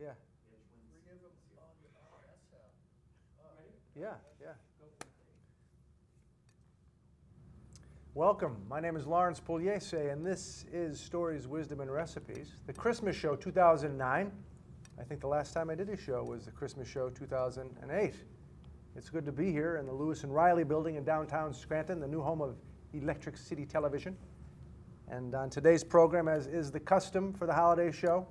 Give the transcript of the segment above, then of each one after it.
Yeah. We give them on that's Ready? Yeah, yeah. Welcome. My name is Lawrence Pugliese, and this is Stories, Wisdom, and Recipes, the Christmas show 2009. I think the last time I did a show was the Christmas show 2008. It's good to be here in the Lewis and Riley building in downtown Scranton, the new home of Electric City Television. And on today's program, as is the custom for the holiday show,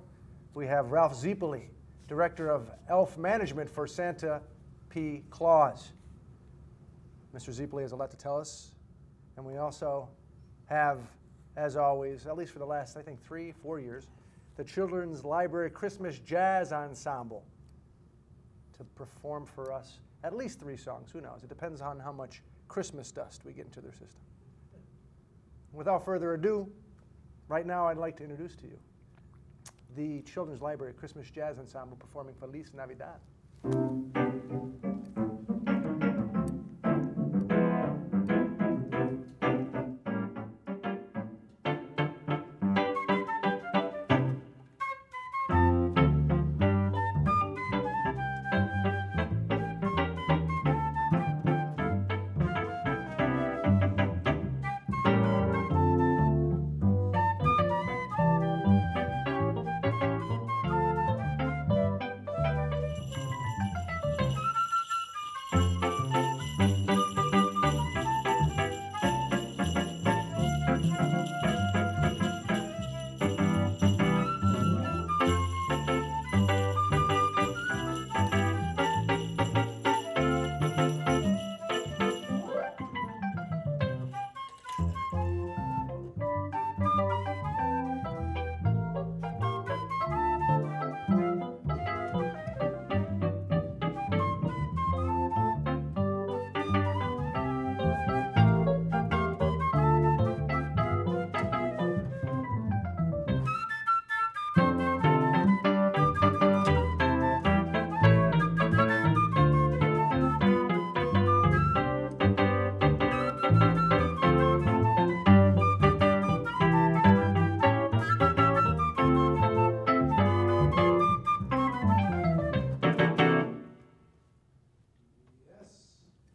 we have Ralph Ziepeli, Director of Elf Management for Santa P. Claus. Mr. Ziepeli has a lot to tell us. And we also have, as always, at least for the last, I think, 3-4 years, the Children's Library Christmas Jazz Ensemble to perform for us at least 3 songs. Who knows? It depends on how much Christmas dust we get into their system. Without further ado, right now I'd like to introduce to you the Children's Library Christmas Jazz Ensemble performing Feliz Navidad.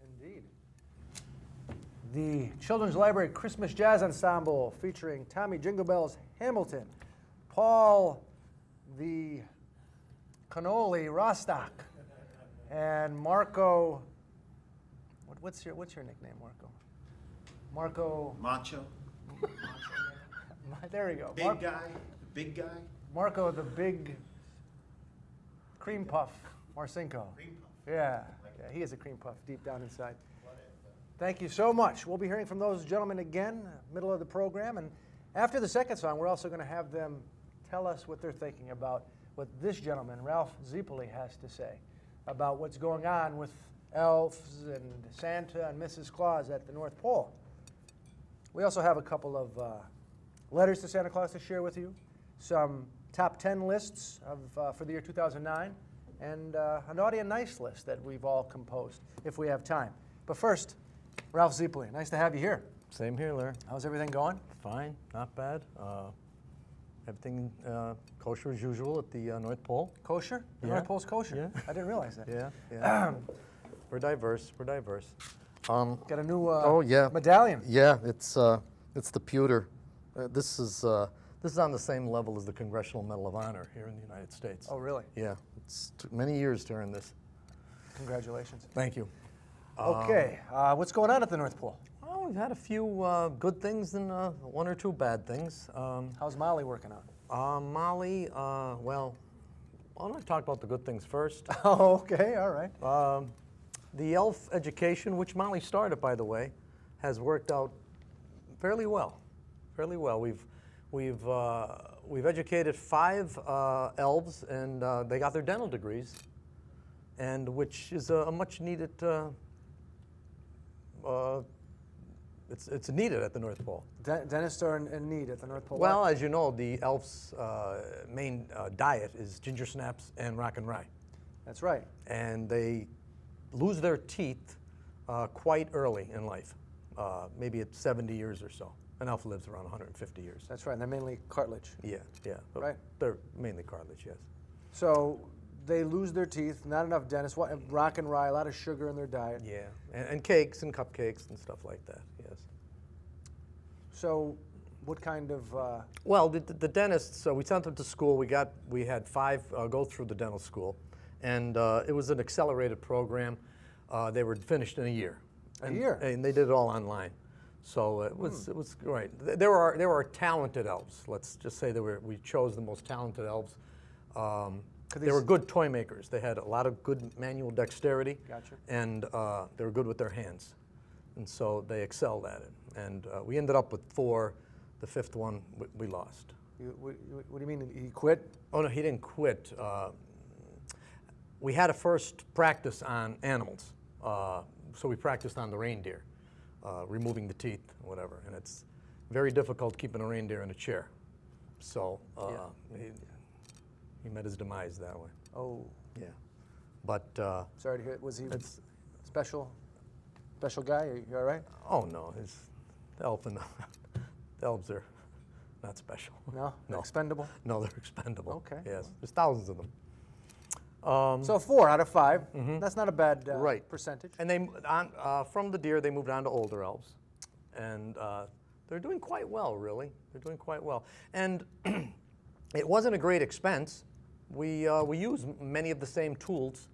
Indeed. The Children's Library Christmas Jazz Ensemble featuring Tommy Jingle Bells Hamilton, Paul the Cannoli Rostock, and Marco. What's your nickname, Marco? Marco. Macho. There we go. Big guy. Big guy. Marco the Big Cream Puff Marcinko. Cream puff. Yeah, he is a cream puff deep down inside. Thank you so much. We'll be hearing from those gentlemen again, middle of the program. And after the second song, we're also going to have them tell us what they're thinking about what this gentleman, Ralph Ziepeli, has to say about what's going on with elves and Santa and Mrs. Claus at the North Pole. We also have a couple of letters to Santa Claus to share with you, some top 10 lists for the year 2009, and a naughty and nice list that we've all composed, if we have time. But first, Ralph Ziepeli, nice to have you here. Same here, Larry. How's everything going? Fine, not bad. Everything kosher as usual at the North Pole. Kosher? The Yeah. North Pole's kosher? Yeah. I didn't realize that. Yeah. We're diverse. Got a new Oh yeah. medallion. Yeah, it's the pewter. This is on the same level as the Congressional Medal of Honor here in the United States. Oh, really? Yeah, it's took many years to earn this. Congratulations. Thank you. Okay, what's going on at the North Pole? Well, we've had a few good things and 1 or 2 bad things. How's Molly working out? Molly, well, why don't I talk about the good things first? Oh, okay, all right. The elf education, which Molly started, by the way, has worked out fairly well. We've educated 5 elves, and they got their dental degrees, and which is a much needed. It's needed at the North Pole. Dentists are in need at the North Pole. Well, as you know, the elves' main diet is ginger snaps and rock and rye. That's right. And they lose their teeth quite early in life, maybe at 70 years or so. An elf lives around 150 years. That's right, and they're mainly cartilage. Yeah. But Right. they're mainly cartilage, yes. So they lose their teeth, not enough dentists, rock and rye, a lot of sugar in their diet. Yeah, and cakes and cupcakes and stuff like that, yes. So what kind of, Well, the dentists, so we sent them to school. We had 5 go through the dental school, and it was an accelerated program. They were finished in a year. A year? And they did it all online. So it was great. There were talented elves. Let's just say we chose the most talented elves. They were good toy makers. They had a lot of good manual dexterity. Gotcha. And they were good with their hands. And so they excelled at it. And we ended up with 4. The 5th one we lost. what do you mean, he quit? Oh, no, he didn't quit. We had a first practice on animals. So we practiced on the reindeer, removing the teeth, whatever. And it's very difficult keeping a reindeer in a chair. So he met his demise that way. Oh, Yeah. But, sorry to hear. Was he it's, special guy? Are you all right? oh no, the elves are not special. No? No. Expendable? No, they're expendable. Okay. Yes, there's thousands of them. So 4 out of 5. That's not a bad Right. percentage. And they from the deer, they moved on to older elves, and they're doing quite well, really. They're doing quite well, and it wasn't a great expense. We use many of the same tools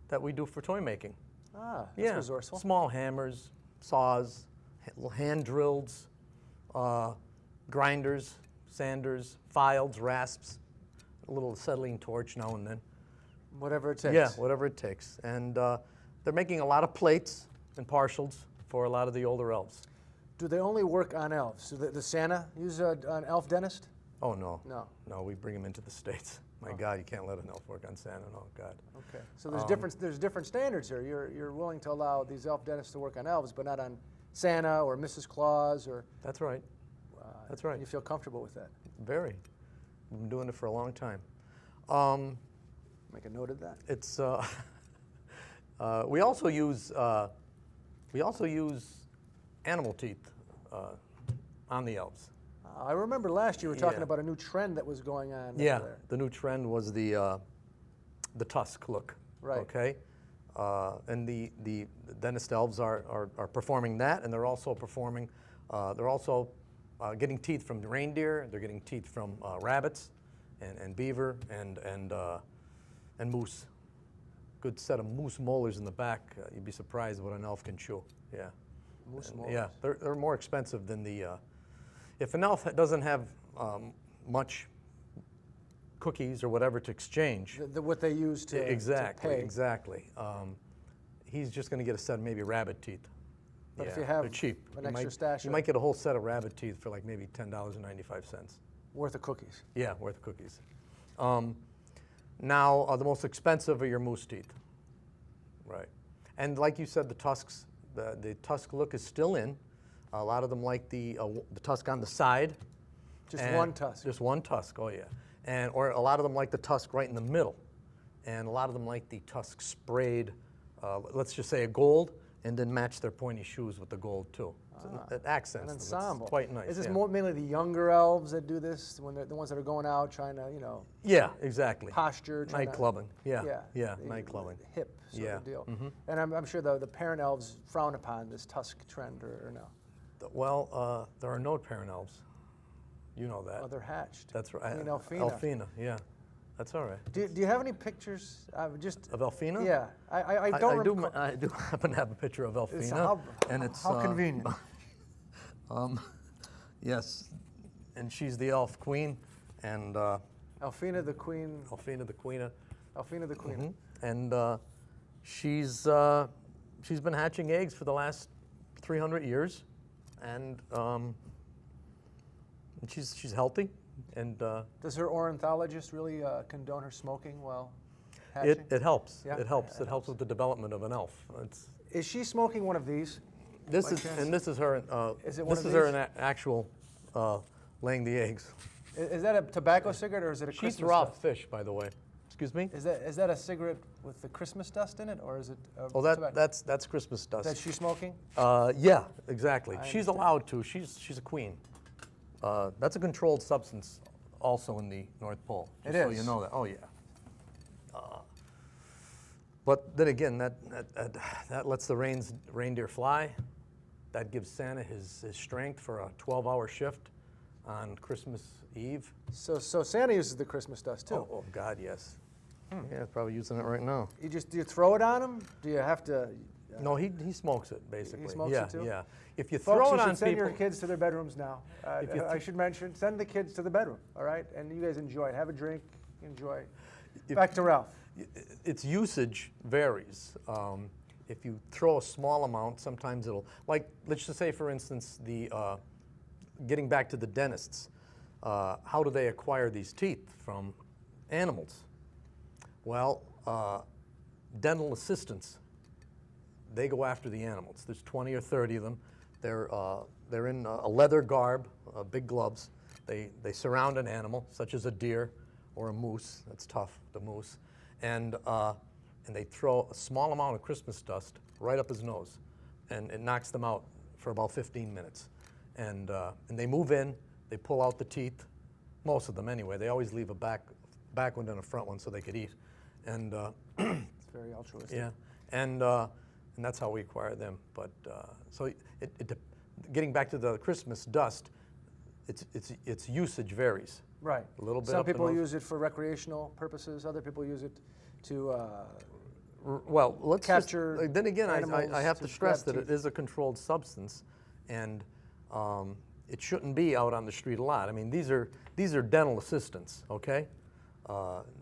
that we do for toy making. Ah, that's resourceful. Small hammers, saws, hand drills, grinders, sanders, files, rasps, a little acetylene torch now and then. Whatever it takes. Yeah, whatever it takes. And they're making a lot of plates and partials for a lot of the older elves. Do they only work on elves? Do the Santa use an elf dentist? Oh, no. No. No, we bring them into the States. My God, you can't let an elf work on Santa. No, God. Okay. So there's different standards here. You're willing to allow these elf dentists to work on elves, but not on Santa or Mrs. Claus or. That's right. That's right. You feel comfortable with that? Very. We've been doing it for a long time. Make a note of that. It's we also use animal teeth on the elves. I remember last year we were talking Yeah. about a new trend that was going on. Yeah, There. the new trend was the tusk look. Right. Okay, and the dentist elves are performing that, and they're also performing. They're also getting teeth from the reindeer. They're getting teeth from rabbits, and beaver, and moose. Good set of moose molars in the back. You'd be surprised what an elf can chew. Yeah. Moose And, molars. yeah, they're more expensive than the. If an elf doesn't have much cookies or whatever to exchange, What they use to exactly, to pay. exactly. He's just going to get a set of maybe rabbit teeth. But if Yeah, you have they're cheap. an You extra might, stash you of- might get a whole set of rabbit teeth for like maybe $10.95. Worth of cookies. Yeah, worth of cookies. Now, the most expensive are your moose teeth. Right. And like you said, the tusks, the tusk look is still in. A lot of them like the tusk on the side. Just and one tusk. Just one tusk, oh yeah. Or a lot of them like the tusk right in the middle. And a lot of them like the tusk sprayed, let's just say a gold, and then match their pointy shoes with the gold too. So it accents An them. It's ensemble. quite nice. Is this yeah. mainly the younger elves that do this? When they're the ones that are going out trying to, Yeah, exactly. posture, trying Night clubbing. Yeah, yeah, night clubbing. hip sort Yeah, of deal. mhm. And I'm sure the parent elves frown upon this tusk trend, or no? Well, there are no parent elves. You know that. Oh, they're hatched. That's right. I mean, Elfina. Yeah. That's all right. Do you have any pictures? Just Of Elfina? yeah, I don't recall. I do happen to have a picture of Elfina. And it's how convenient. Yes, and she's the elf queen, and Elfina the queen. Elfina the queen. Elfina the queen. And she's been hatching eggs for the last 300 years, and she's healthy, and Does her ornithologist really condone her smoking while hatching? it helps. Yeah, It helps. it It helps with the development of an elf. It's, Is she smoking one of these? this By is chance? and this is her. Is it one this of is her these? actual laying the eggs. Is that a tobacco cigarette or is it a She Christmas eats raw dust? fish, by the way. Excuse me. Is that a cigarette with the Christmas dust in it, or is it? Oh, tobacco? that's Christmas dust. That she's smoking? Yeah, exactly. I She's understand. allowed to. She's a queen. That's a controlled substance, also in the North Pole. It just So is. you know that. Oh yeah. But then again, that lets the reindeer fly. That gives Santa his strength for a 12-hour shift on Christmas Eve. So Santa uses the Christmas dust too. Oh God, yes. Yeah, probably using it right now. Do you throw it on him? Do you have to? No, he smokes it basically. He smokes yeah, it too? Yeah. If you Folks, throw you it should on send people, your kids to their bedrooms now. If you I should mention, send the kids to the bedroom, all right? And you guys enjoy it. Have a drink, enjoy. Back to Ralph. its usage varies. If you throw a small amount, sometimes it'll, like, let's just say, for instance, getting back to the dentists, how do they acquire these teeth from animals? Well, dental assistants, they go after the animals. There's 20 or 30 of them. They're in a leather garb, big gloves. They surround an animal, such as a deer or a moose. That's tough, the moose. And they throw a small amount of Christmas dust right up his nose, and it knocks them out for about 15 minutes. And they move in, they pull out the teeth, most of them anyway. They always leave a back one and a front one so they could eat. And It's very altruistic. yeah, and that's how we acquire them. But so getting back to the Christmas dust, its usage varies. Right. A little bit Some up the people nose. use it for recreational purposes. Other people use it to Well, let's just- capture then again, animals I have to to stress grab that it teeth. is a controlled substance, and it shouldn't be out on the street a lot. I mean, these are dental assistants, okay?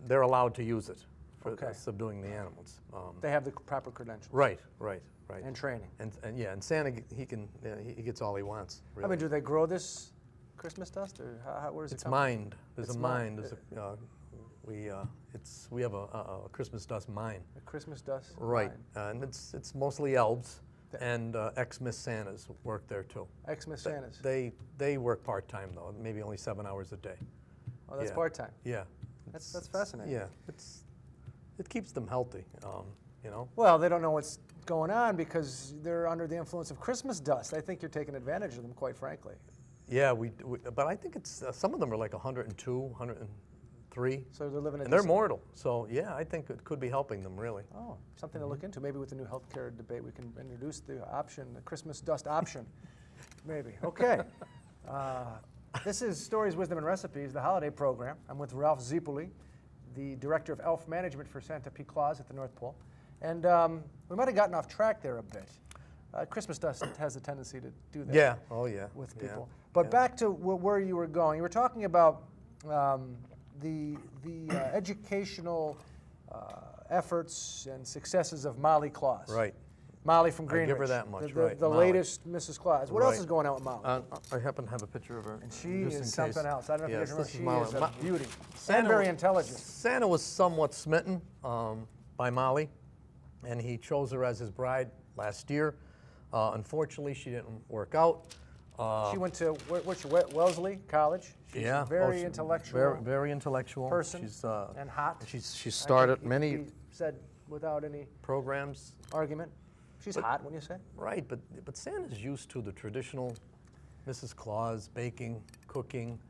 They're allowed to use it for Okay. subduing the animals. they have the proper credentials Right. and training. And Santa, he gets all he wants. I mean, Really. do they grow this Christmas dust, or where does it It's come from? mined. There's It's a mined. mine. We have a Christmas dust mine. The Christmas dust. Right, mine. and it's mostly elves The- and ex-Miss Santas work there too. Ex-Miss Th- Santas. They work part-time though, maybe only 7 hours a day. Oh, that's yeah. part-time. Yeah. That's It's- fascinating. Yeah, it keeps them healthy, you know. Well, they don't know what's going on because they're under the influence of Christmas dust. I think you're taking advantage of them, quite frankly. Yeah, but I think it's some of them are like 102, 103, So they're living a and they're decent- mortal. So yeah, I think it could be helping them really. Oh, something to look into. Maybe with the new healthcare debate, we can introduce the option, the Christmas dust option. Maybe. Okay. This is Stories, Wisdom, and Recipes, the holiday program. I'm with Ralph Ziepoli, the Director of Elf Management for Santa P. Claus at the North Pole. And we might have gotten off track there a bit. Christmas dust has a tendency to do that Yeah. Oh yeah. with yeah, people. But yeah. back to where you were going. You were talking about the educational efforts and successes of Molly Claus. Right. Molly from I Greenwich. give her that much, The, right, the Molly. latest Mrs. Claus. What else Right. is going on with Molly? I happen to have a picture of her. And she just in is something case. else. I don't know if Yes, you guys this is remember. She is Molly. a beauty. Santa And very wa- intelligent. Santa was somewhat smitten by Molly, and he chose her as his bride last year. Unfortunately, she didn't work out. She went to Wellesley College. She's Yeah, a very she's intellectual very intellectual person She's and hot. She I started think many he said without any programs. argument. She's hot, when you say? Right, but Santa's used to the traditional Mrs. Claus baking, cooking,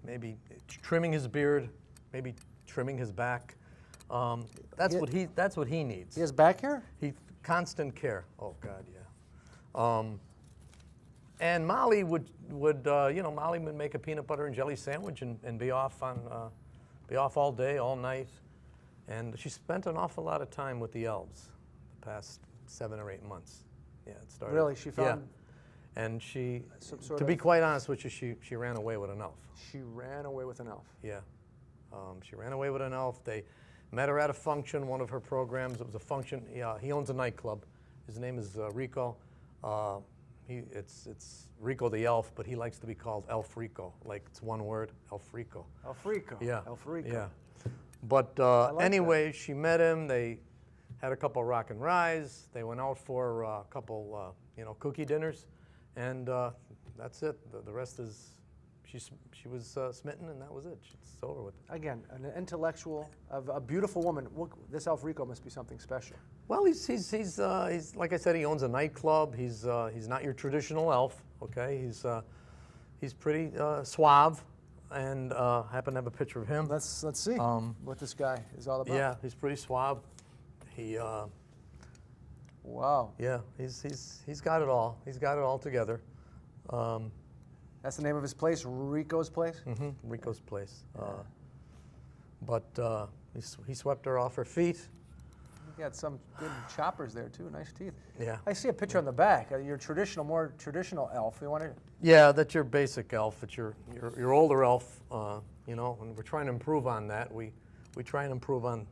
maybe trimming his beard, maybe trimming his back. That's what he needs. He has back hair? Constant care. Oh God, yeah. And Molly would Molly would make a peanut butter and jelly sandwich and be off all day, all night, and she spent an awful lot of time with the elves the past 7 or 8 months. Yeah, it started. Really? She found Yeah, and she, some sort to be of- quite honest with you, she ran away with an elf. She ran away with an elf. Yeah, she ran away with an elf. They met her at a function, one of her programs. It was a function. He owns a nightclub. His name is Rico. It's Rico the elf, but he likes to be called Elf Rico, like it's one word, Elf Rico. Elfrico. Yeah, Elfrico. yeah. But like anyway, she met him. They had a couple rock and ryes. They went out for a couple, cookie dinners, and that's it. The rest is. She was smitten, and that was it. It's over with. Again, an intellectual, a beautiful woman. This Elfrico must be something special. Well, he's like I said, he owns a nightclub. He's not your traditional elf, okay? He's pretty suave, and happen to have a picture of him. Let's see what this guy is all about. Yeah, he's pretty suave. He, Wow. yeah, he's got it all. He's got it all together. That's the name of his place, Rico's Place? Rico's Place. But he swept her off her feet. You got some good choppers there, too. Nice teeth. Yeah. I see a picture on the back. Your more traditional elf. You want to... Yeah, that's your basic elf. It's your older elf, you know, and we're trying to improve on that. We try and improve on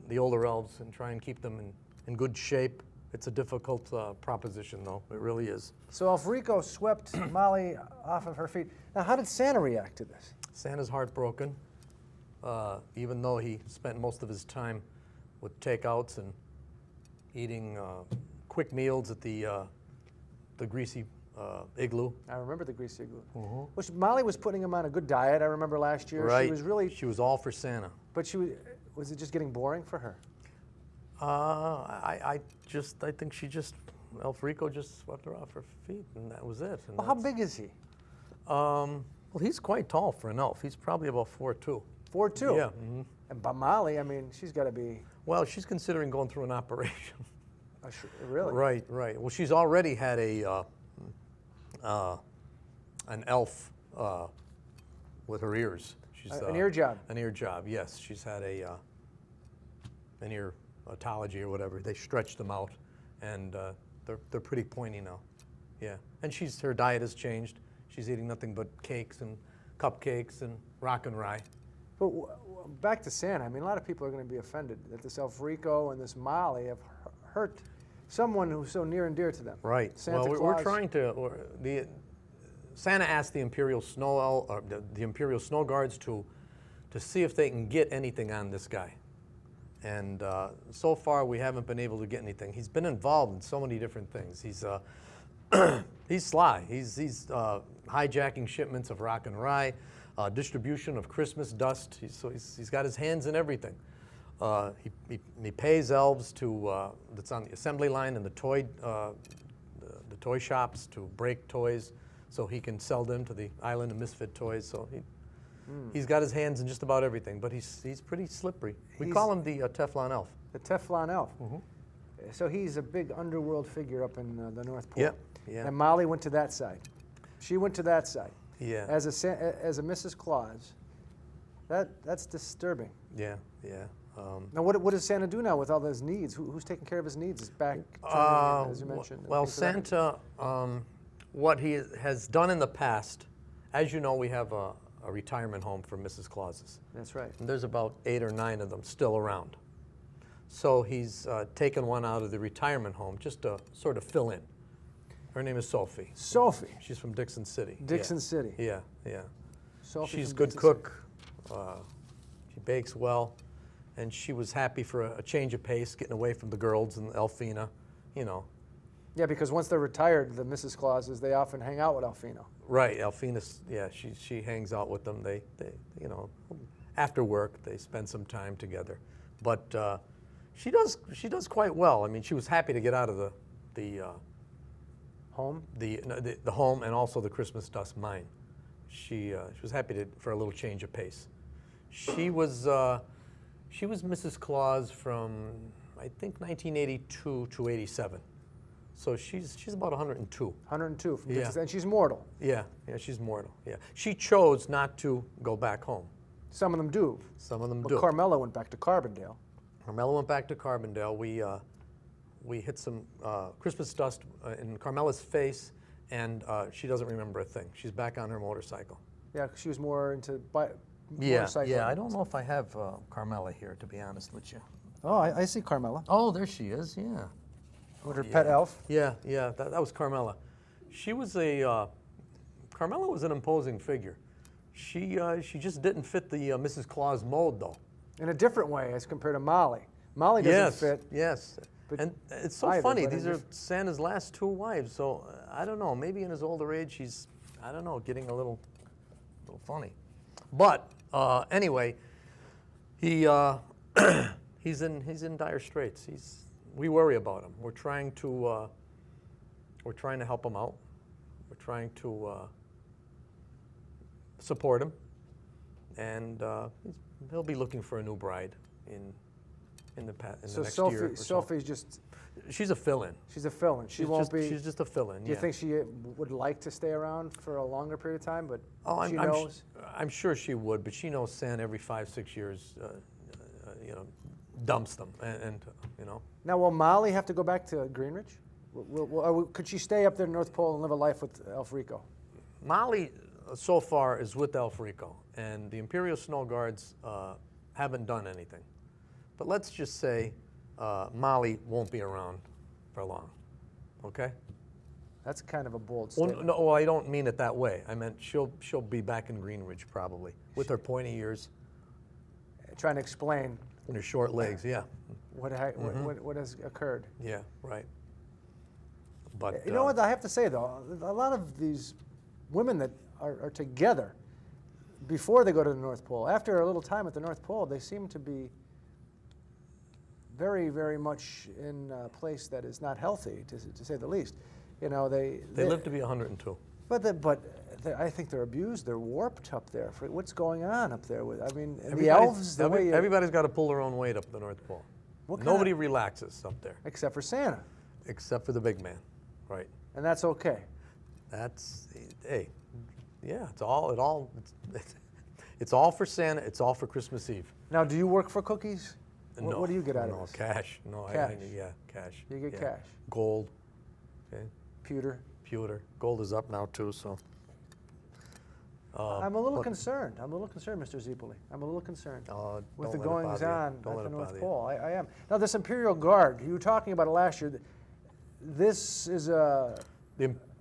the older elves and try and keep them in good shape. It's a difficult proposition, though. It really is. So Elf Rico swept Molly off of her feet. Now, how did Santa react to this? Santa's heartbroken, even though he spent most of his time with takeouts and eating quick meals at the greasy igloo. I remember the greasy igloo. Which Molly was putting him on a good diet. I remember last year. Right. She was all for Santa. But was it just getting boring for her? I think Elf Rico just swept her off her feet, and that was it. And Well, how big is he? Well, he's quite tall for an elf. He's probably about 4'2". 4'2". Yeah. And by Molly, I mean, she's got to be... Well, she's considering going through an operation. Really? Right. Well, she's already had an elf with her ears. She's, an ear job. An ear job, yes. She's had an ear autology or whatever. They stretched them out, and they're pretty pointy now. Yeah, and her diet has changed. She's eating nothing but cakes and cupcakes and rock and rye. But back to Santa, I mean, a lot of people are going to be offended that this Elf Rico and this Molly have hurt someone who's so near and dear to them. Right. Santa well, Claus. we're trying to. Santa asked the Imperial Snow Guards to see if they can get anything on this guy, and so far we haven't been able to get anything. He's been involved in so many different things. He's he's sly. He's hijacking shipments of rock and rye, distribution of Christmas dust. He's got his hands in everything. He pays elves that's on the assembly line in the toy shops to break toys, so he can sell them to the Island of Misfit Toys. So he's got his hands in just about everything, but he's pretty slippery. We call him the Teflon Elf. The Teflon Elf. So he's a big underworld figure up in the North Pole. Yeah. And Molly went to that side. She went to that side. Yeah. As a Mrs. Claus. That's disturbing. Yeah. Now, what does Santa do now with all those needs? Who's taking care of his needs? His back, as you mentioned. Well, Santa, what he has done in the past, as you know, we have a retirement home for Mrs. Clauses. That's right. And there's about 8 or 9 of them still around. So he's taken one out of the retirement home just to sort of fill in. Her name is Sophie. Sophie. She's from Dixon City. Dixon City. Yeah. Sophie She's a from good Dixon cook. She bakes well. And she was happy for a change of pace, getting away from the girls and Elfina, you know. Yeah, because once they're retired, the Mrs. Clauses, they often hang out with Alfino. Right, Elfina's, yeah, she hangs out with them. They you know, after work, they spend some time together. But she does quite well. I mean, she was happy to get out of the Home? The home and also the Christmas dust mine. She was happy for a little change of pace. She was Mrs. Claus from, I think, 1982 to 87. So she's about 102. 102 from Yeah. Dixon, and she's mortal. Yeah, she's mortal. Yeah, she chose not to go back home. Some of them do. Some of them But do. Carmela went back to Carbondale. Carmela went back to Carbondale. We hit some Christmas dust in Carmela's face, and she doesn't remember a thing. She's back on her motorcycle. Yeah, 'cause she was more into motorcycling. Yeah. I don't know if I have Carmela here, to be honest with you. Oh, I see Carmela. Oh, there she is. Yeah. With her pet elf. Yeah. That was Carmela. She was Carmela was an imposing figure. She just didn't fit the Mrs. Claus mold, though. In a different way as compared to Molly. Molly doesn't fit. Yes. but And it's so either, funny. but These in are Santa's last 2 wives. So I don't know. Maybe in his older age, he's, I don't know, getting a little funny. But anyway, he he's in dire straits. We worry about him. We're trying to help him out. We're trying to support him, and he'll be looking for a new bride in the So next year or so. Sophie's just, She's a fill-in. she's a fill-in. She won't be. She's just a fill-in. Do you think she would like to stay around for a longer period of time? But she knows. I'm sure she would, but she knows Santa every 5-6 years, dumps them, and you know. Now, will Molly have to go back to Greenridge? Could she stay up there in North Pole and live a life with Elf Rico? Molly, so far, is with Elf Rico, and the Imperial Snow Guards haven't done anything. But let's just say Molly won't be around for long, okay? That's kind of a bold Well, statement. no, well, I don't mean it that way. I meant she'll be back in Greenridge probably with her pointy ears Trying to explain and her short legs. Yeah, what has occurred. yeah, right. But You know what I have to say though, a lot of these women that are together before they go to the North Pole, after a little time at the North Pole, they seem to be very, very much in a place that is not healthy, to say the least. You know, they live to be 102. I think they're abused. They're warped up there. For what's going on up there with? I mean, and the Everybody's- elves. The way everybody's got to pull their own weight up the North Pole. What kind Nobody relaxes up there except for Santa, except for the big man, right? and that's okay. That's hey, yeah. It's all for Santa. It's all for Christmas Eve. Now, do you work for cookies? No, What do you get out no, of this? cash. No, Cash. yeah, cash. You get yeah. cash. Gold. Okay. Pewter. Pewter. Gold is up now too, so. I'm a little but- concerned. I'm a little concerned, Mr. Zipoli. I'm a little concerned with don't the let it bother goings you. on Don't at let the it North bother you. Pole. I am. Now, this Imperial Guard, you were talking about it last year. This is a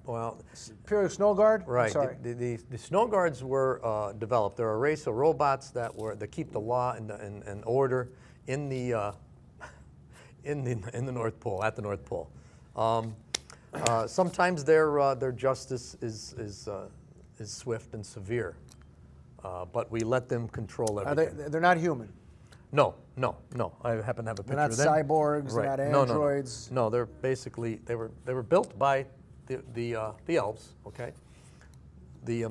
Well, Imperial Snow Guard? I'm right. sorry. The Snow Guards were developed. They're a race of robots that keep the law and order in the North Pole, at the North Pole. Sometimes their justice is swift and severe, but we let them control everything. They're not human. No. I happen to have a picture They're not of them. cyborgs. Right. They're not No, androids. No, they're basically they were built by the elves. Okay. They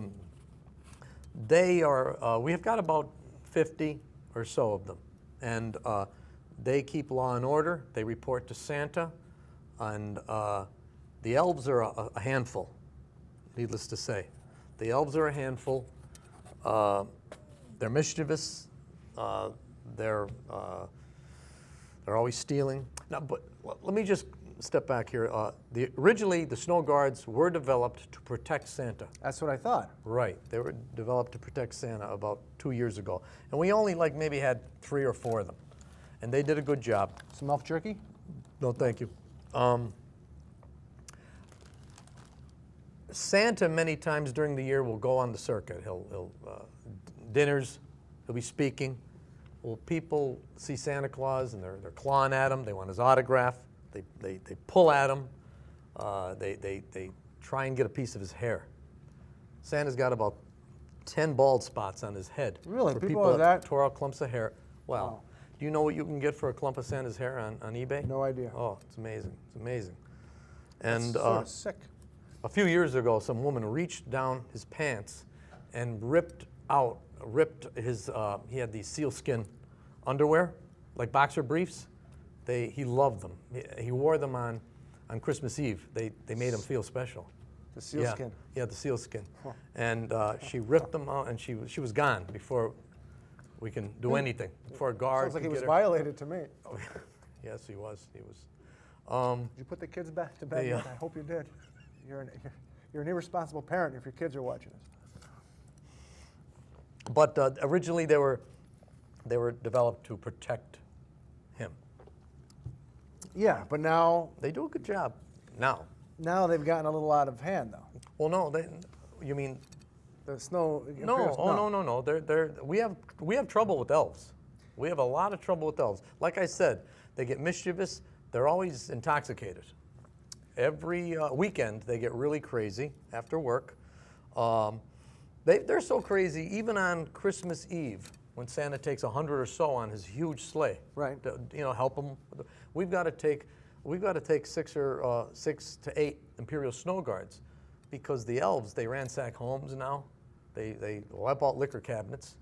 are. We have got about 50 or so of them, and they keep law and order. They report to Santa, and the elves are a handful. Needless to say, the elves are a handful. They're mischievous. They're always stealing. Now, but let me just step back here. Originally, the Snow Guards were developed to protect Santa. That's what I thought. Right. They were developed to protect Santa about 2 years ago. And we only maybe had 3 or 4 of them. And they did a good job. Some elf jerky? No, thank you. Santa many times during the year will go on the circuit. He'll dinners, he'll be speaking. Well, people see Santa Claus and they're clawing at him. They want his autograph. They pull at him. They try and get a piece of his hair. Santa's got about 10 bald spots on his head. Really? For People people have that? tore out clumps of hair. Well, Wow. do you know what you can get for a clump of Santa's hair on eBay? No idea. Oh, it's amazing. It's amazing. And That's sort of sick. a few years ago, some woman reached down his pants and ripped his, he had these sealskin underwear, like boxer briefs. He loved them. He wore them on Christmas Eve. They made him feel special. The sealskin. Yeah, the sealskin. Huh. And she ripped them out, and she was gone before we can do anything. Before a guard Sounds like he could was get her. violated to me. Oh, yes, he was. He was. Did you put the kids back to bed They, yet? I hope you did. You're an irresponsible parent if your kids are watching this. But originally they were developed to protect him. Yeah, but now They do a good job now. they've gotten a little out of hand, though. Well, no, you mean The snow. no? Oh, no. We have trouble with elves. We have a lot of trouble with elves. Like I said, they get mischievous. They're always intoxicated. Every weekend they get really crazy after work. They're so crazy even on Christmas Eve when Santa takes 100 or so on his huge sleigh. Right. To, help them. We've got to take 6 to 8 Imperial Snow Guards because the elves, they ransack homes now. They wipe out liquor cabinets,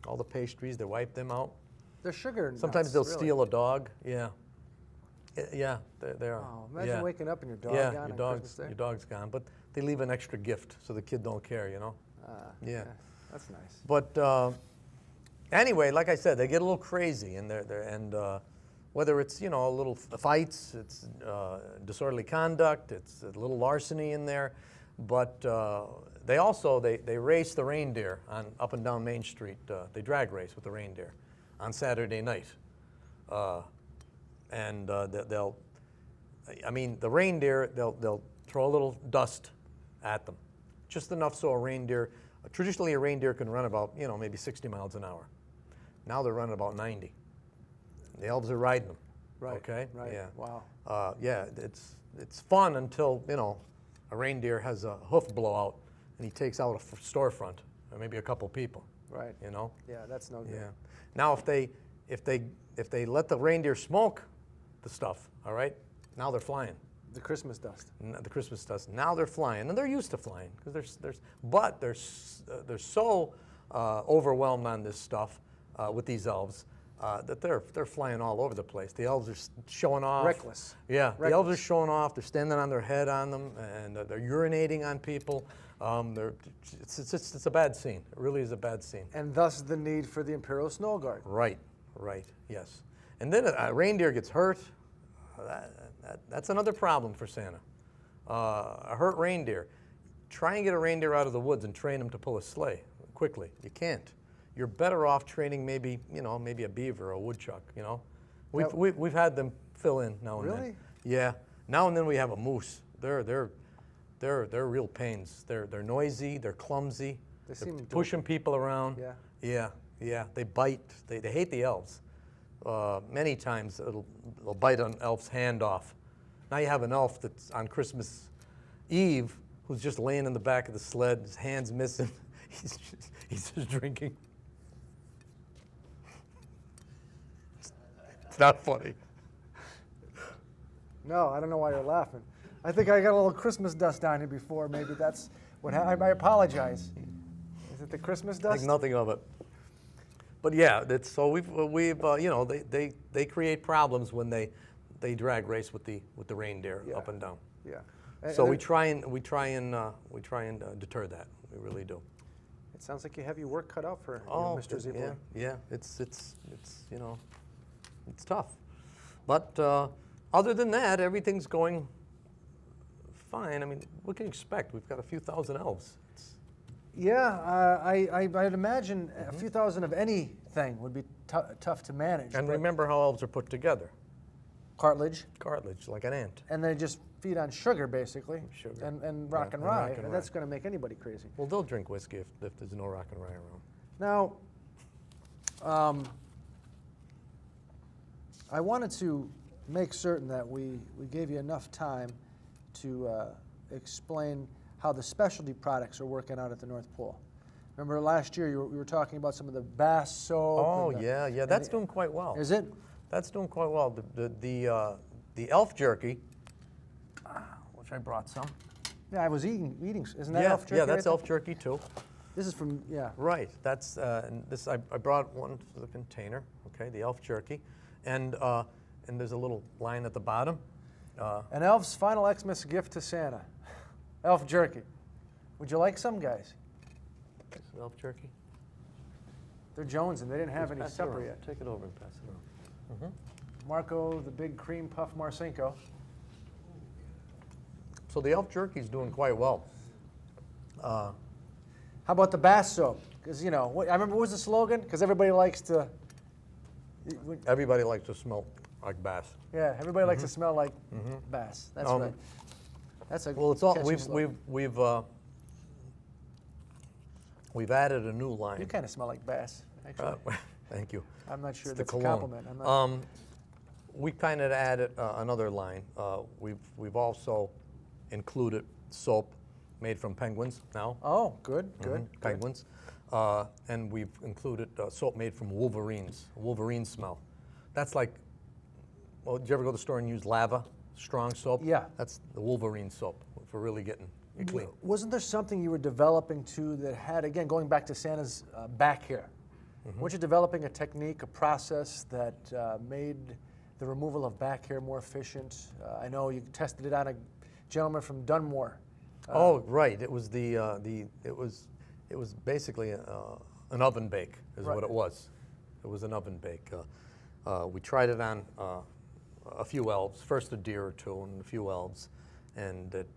all the pastries. They wipe them out. They're sugar nuts. Sometimes they'll really. steal a dog. Yeah. Yeah, they are. Oh, imagine yeah. waking up and your dog yeah, gone your on Christmas Day. your dog's gone. But they leave an extra gift so the kid don't care, you know? Yeah. That's nice. But anyway, like I said, they get a little crazy, and whether it's a little fights, it's disorderly conduct, it's a little larceny in there, but they also they race the reindeer on up and down Main Street. They drag race with the reindeer on Saturday night, and they'll. I mean, the reindeer they'll throw a little dust at them, just enough so a reindeer. Traditionally, a reindeer can run about, maybe 60 miles an hour. Now they're running about 90. The elves are riding them. Right. Okay. Right. Yeah. Wow. Yeah. It's fun until a reindeer has a hoof blowout and he takes out a storefront or maybe a couple people. Right. Yeah, that's no good. Yeah. Now if they let the reindeer smoke the stuff, all right, now they're flying. The Christmas dust. The Christmas dust. Now they're flying, and they're used to flying because they're so overwhelmed on this stuff with these elves that they're flying all over the place. The elves are showing off. Reckless. Yeah, Reckless. the elves are showing off. They're standing on their head on them, and they're urinating on people. It's a bad scene. It really is a bad scene. And thus the need for the Imperial Snow Guard. Right. Yes. And then a reindeer gets hurt. That's another problem for Santa. A hurt reindeer. Try and get a reindeer out of the woods and train him to pull a sleigh quickly. You can't. You're better off training maybe a beaver or a woodchuck. We've had them fill in now and then. Really? Yeah. Now and then we have a moose. They're real pains. They're noisy. They're clumsy. They They're seem pushing people around. Yeah. Yeah. They bite. They hate the elves. Many times they'll bite an elf's hand off. Now you have an elf that's on Christmas Eve who's just laying in the back of the sled, his hand's missing. He's just drinking. It's not funny. No, I don't know why you're laughing. I think I got a little Christmas dust on here before. Maybe that's what I apologize. Is it the Christmas I dust? think nothing of it. But yeah, so we've they create problems when they drag race with the reindeer Yeah. up and down. Yeah. So And we try and deter that. We really do. It sounds like you have your work cut out for Mr. Ziebler. Yeah. It's it's tough. But other than that, everything's going fine. I mean, what can you expect? We've got a few thousand elves. Yeah, I'd imagine a few thousand of anything would be tough to manage. And but remember how elves are put together. cartilage, Cartilage, like an ant. and they just feed on sugar, basically, Sugar. and rock Yeah, and and rye. rock and And rye. that's going to make anybody crazy. Well, they'll drink whiskey if there's no rock and rye around. Now, I wanted to make certain that we gave you enough time to explain how the specialty products are working out at the North Pole. Remember last year you were talking about some of the Bass soap. Oh, and the- yeah, and that's the- doing quite well. Is it? That's doing quite well. The elf jerky, which I brought some. Yeah, I was eating. Isn't that Yeah, elf jerky? yeah, that's right there? elf jerky too. This is from, yeah. Right. That's and this. I brought one for the container. Okay, the elf jerky, and there's a little line at the bottom. An elf's final Xmas gift to Santa. Elf jerky. Would you like some, guys? Elf jerky. They're Jones, and they didn't have any Pass it supper around. yet. Take it over and pass it around. Marco, the big cream puff Marcinko. So the elf jerky's doing quite well. How about the Bass soap? Because, I remember, what was the slogan? Because everybody likes to, Everybody likes to smell like bass. yeah, everybody likes to smell like Bass. That's Um, right. That's a Well, it's all catchy slogan. we've added a new You line. kind of smell like Bass, actually. Thank you. I'm not sure It's the that's a cologne. compliment. I'm not, We kind of added another line. We've also included soap made from penguins now. oh, good. Penguins. And we've included soap made from wolverines, Wolverine smell. That's like, well, did you ever go to the store and use Lava, strong soap? Yeah. That's the Wolverine soap for really getting you clean. Wasn't there something you were developing too that had, again, going back to Santa's back hair? Weren't you developing a technique, a process that made the removal of back hair more efficient? I know you tested it on a gentleman from Dunmore. Oh, right. It was it was basically an oven bake, is Right. what it was. It was an oven bake. We tried it on a few elves, first a deer or two and a few elves, and it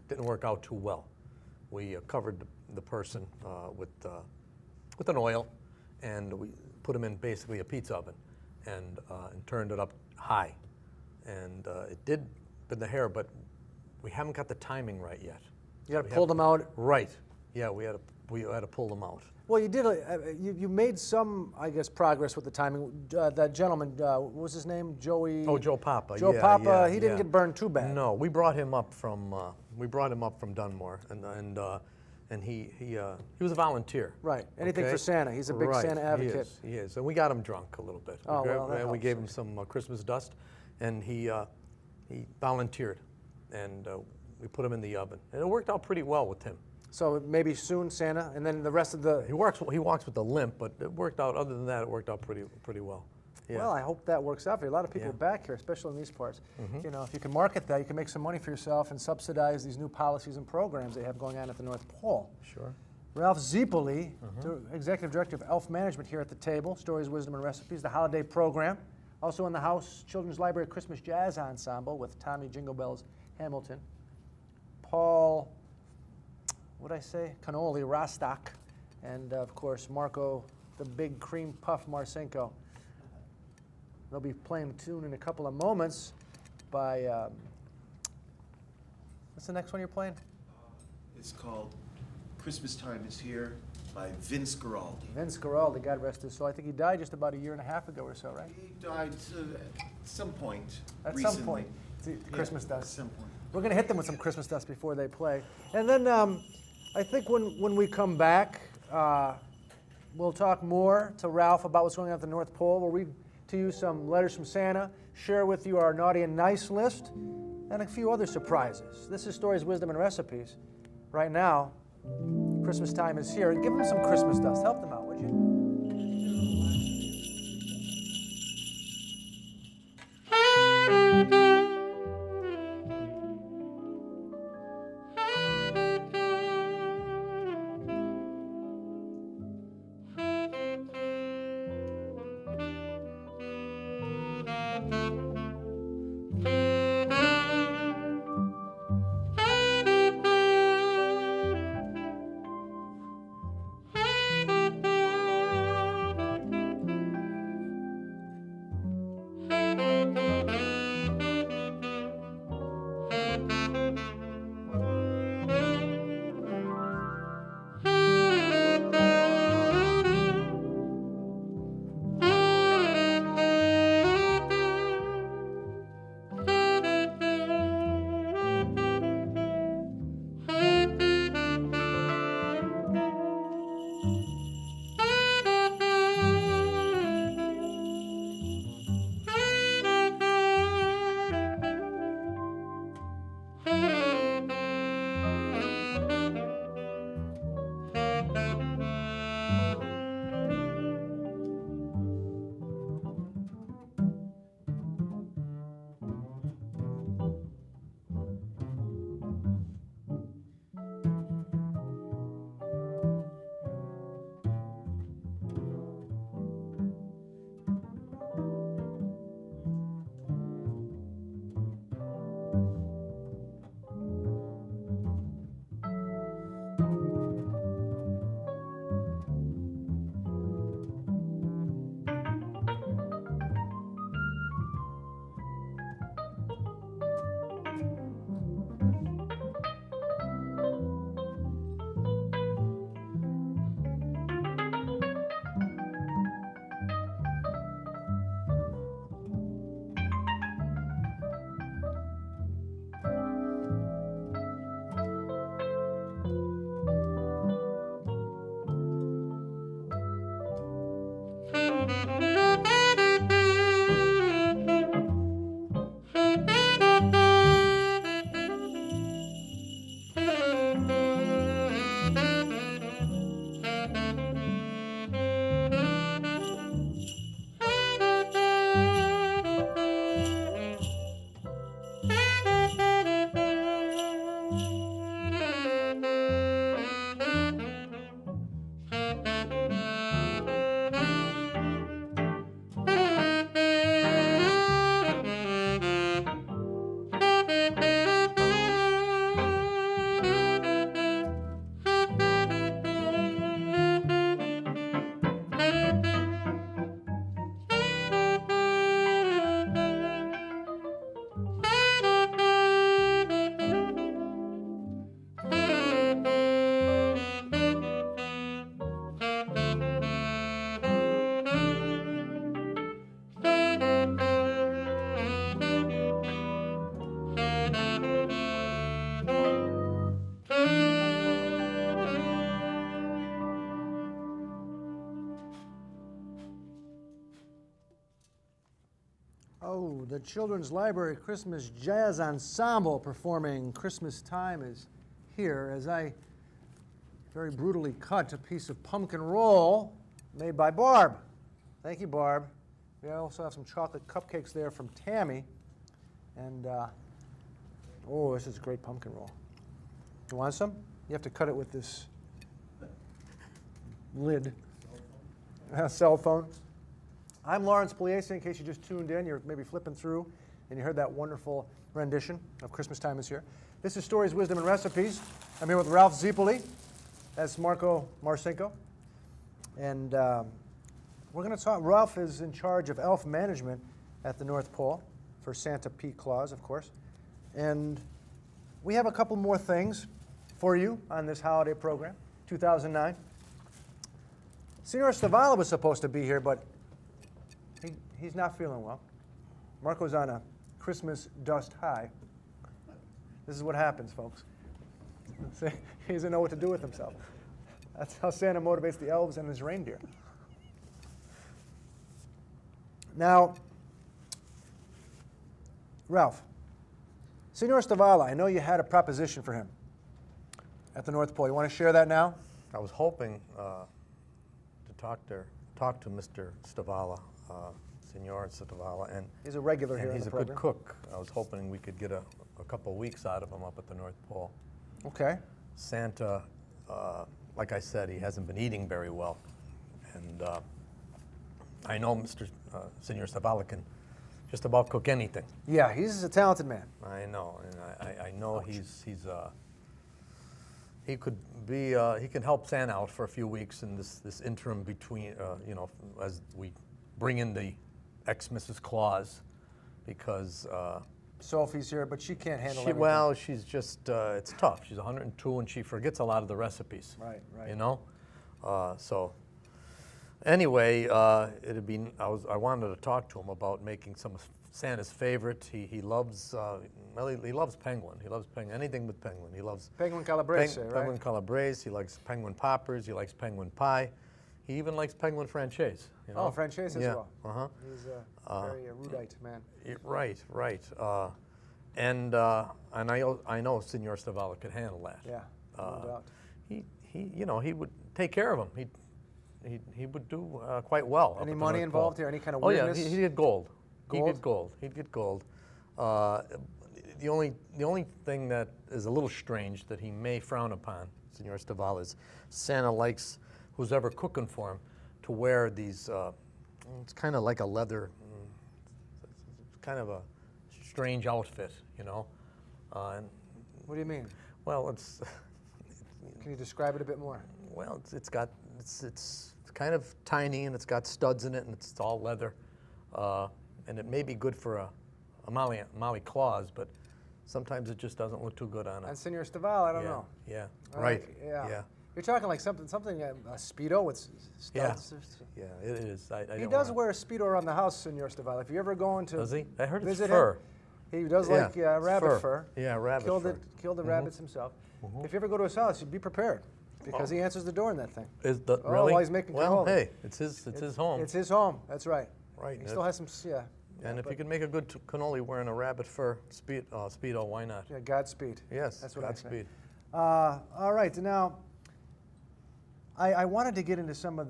didn't work out too well. We covered the person with an oil, and we put him in basically a pizza oven, and turned it up high, and it did bend the hair, but we haven't got the timing right yet. You got to pull them out. Right. Yeah, we had to pull them out. Well, you did. You made some, I guess, progress with the timing. That gentleman, what was his name? Joey. Oh, Joe Papa. Joe yeah, Papa. yeah, He didn't yeah. get burned too bad. No, we brought him up from Dunmore, and he was a volunteer. Right. Anything okay? for Santa. He's a big Right, Santa advocate. He is, and we got him drunk a little bit. Oh, well, that and we helps. gave him some Christmas dust, and he volunteered, and we put him in the oven, and it worked out pretty well with him. So maybe soon Santa, and then the rest of the. He walks with a limp, but it worked out. Other than that, it worked out pretty well. Yeah. Well, I hope that works out for you. A lot of people Yeah. back here, especially in these parts. You know, if you can market that, you can make some money for yourself and subsidize these new policies and programs they have going on at the North Pole. Sure. Ralph Ziepeli, Executive Director of Elf Management here at the table, Stories, Wisdom, and Recipes, the holiday program. Also in the house, Children's Library Christmas Jazz Ensemble with Tommy Jingle Bells Hamilton. Paul, what'd I say? Canoli Rostock. And of course, Marco, the Big Cream Puff Marcinko. They'll be playing a tune in a couple of moments by, what's the next one you're playing? It's called Christmas Time Is Here by Vince Guaraldi. Vince Guaraldi, God rest his soul. I think he died just about a year and a half ago or so, right? He died at some point At recently. some point. It's Yeah, Christmas At dust. some point. We're going to hit them with some Christmas dust before they play. And then I think when we come back, we'll talk more to Ralph about what's going on at the North Pole. We'll read to you some letters from Santa, share with you our naughty and nice list, and a few other surprises. This is Stories, Wisdom, and Recipes. Right now, Christmas time is here. Give them some Christmas dust. Help them out, would you? Oh, the Children's Library Christmas Jazz Ensemble performing Christmas Time is here as I very brutally cut a piece of pumpkin roll made by Barb. Thank you, Barb. We also have some chocolate cupcakes there from Tammy. And, oh, this is a great pumpkin roll. You want some? You have to cut it with this lid. Cell phone. I'm Lawrence Pugliese, in case you just tuned in. You're maybe flipping through and you heard that wonderful rendition of Christmas Time is Here. This is Stories, Wisdom, and Recipes. I'm here with Ralph Ziepoli. That's Marco Marcinko. And we're going to talk. Ralph is in charge of elf management at the North Pole for Santa P. Claus, of course. And we have a couple more things for you on this holiday program, 2009. Senor Stavala was supposed to be here, but he's not feeling well. Marco's on a Christmas dust high. This is what happens, folks. He doesn't know what to do with himself. That's how Santa motivates the elves and his reindeer. Now, Ralph, Senor Stavala, I know you had a proposition for him at the North Pole. You want to share that now? I was hoping to talk to Mr. Stavala, Senor Stavala, and He's a regular here in he's the a program. good cook. I was hoping we could get a couple of weeks out of him up at the North Pole. Okay. Santa, like I said, he hasn't been eating very well, and I know Mr. Senor Stavala can just about cook anything. Yeah, he's a talented man. I know, and I know he could be he can help Santa out for a few weeks in this interim between as we bring in the ex-Mrs. Claus, because Sophie's here, but she can't handle she everything. well she's just it's tough. She's 102 and she forgets a lot of the recipes. Right, right. You know, so. Anyway, I wanted to talk to him about making some of Santa's favorite. He loves he loves penguin. He loves penguin. Anything with penguin. He loves Penguin Calabrese, right? penguin calabrese. He likes penguin poppers. He likes penguin pie. He even likes penguin franchise. You know? Oh, franchise as Yeah. well. Uh-huh. He's a very erudite man. Right. And I know Senor Stavala could handle that. Yeah, no doubt. He would take care of him. He would do quite well. Any up at the money North involved Pole. here? Any kind of Oh yeah, weirdness? he'd get gold. Gold? He'd get gold. The only thing that is a little strange that he may frown upon, Senor Stavala, is Santa likes who's ever cooking for him to wear these. It's kind of like a leather. It's kind of a strange outfit, you know. And, What do you mean? well, it's. Can you describe it a bit more? Well, it's kind of tiny and it's got studs in it and it's all leather, and it may be good for a Molly Claus, but sometimes it just doesn't look too good on And it. Senor Stavala, I don't Yeah, know. yeah, All right. Yeah. You're talking like something a Speedo with studs. Yeah, it is. I He don't does wanna- wear a Speedo around the house, Senor Stavala. If you ever go into Does he? I heard it's visit fur. him, he does like Yeah, rabbit fur. Yeah, rabbit Killed fur. the rabbits himself. If you ever go to his house, you be prepared because he answers the door in that thing. Is the Oh, really? while he's making well, cannoli. hey, it's his home. It's his home. That's right. Right. He still has some. Yeah. And if but- you can make a good cannoli wearing a rabbit fur Speedo, why not? Yeah, Godspeed. Yes, That's what I say. Godspeed. All right. Now, I wanted to get into some of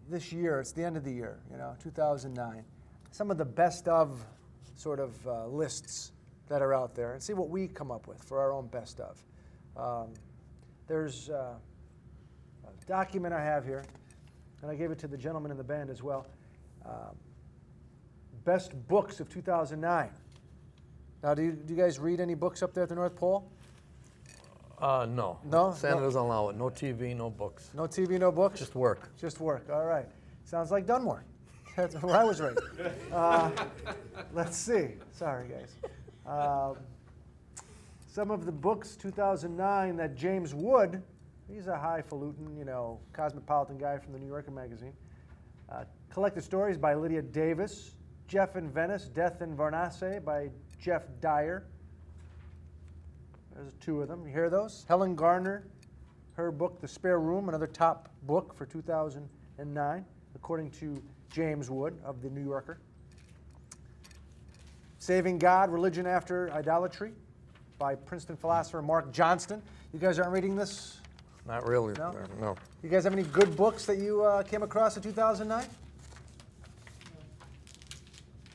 this year. It's the end of the year, 2009. Some of the best of sort of lists that are out there, and see what we come up with for our own best of. There's a document I have here, and I gave it to the gentleman in the band as well. Best books of 2009. Now, do you guys read any books up there at the North Pole? No. No? Santa No. doesn't allow it. No TV, no books. No TV, no books? Just work. Just work. All right. Sounds like Dunmore. That's where I was raised. Let's see. Sorry, guys. Some of the books, 2009, that James Wood, he's a highfalutin, cosmopolitan guy from the New Yorker magazine. Collected Stories by Lydia Davis. Jeff in Venice, Death in Varnasse by Jeff Dyer. There's two of them. You hear those? Helen Garner, her book, The Spare Room, another top book for 2009, according to James Wood of The New Yorker. Saving God, Religion After Idolatry by Princeton philosopher Mark Johnston. You guys aren't reading this? Not really. No? No. You guys have any good books that you came across in 2009?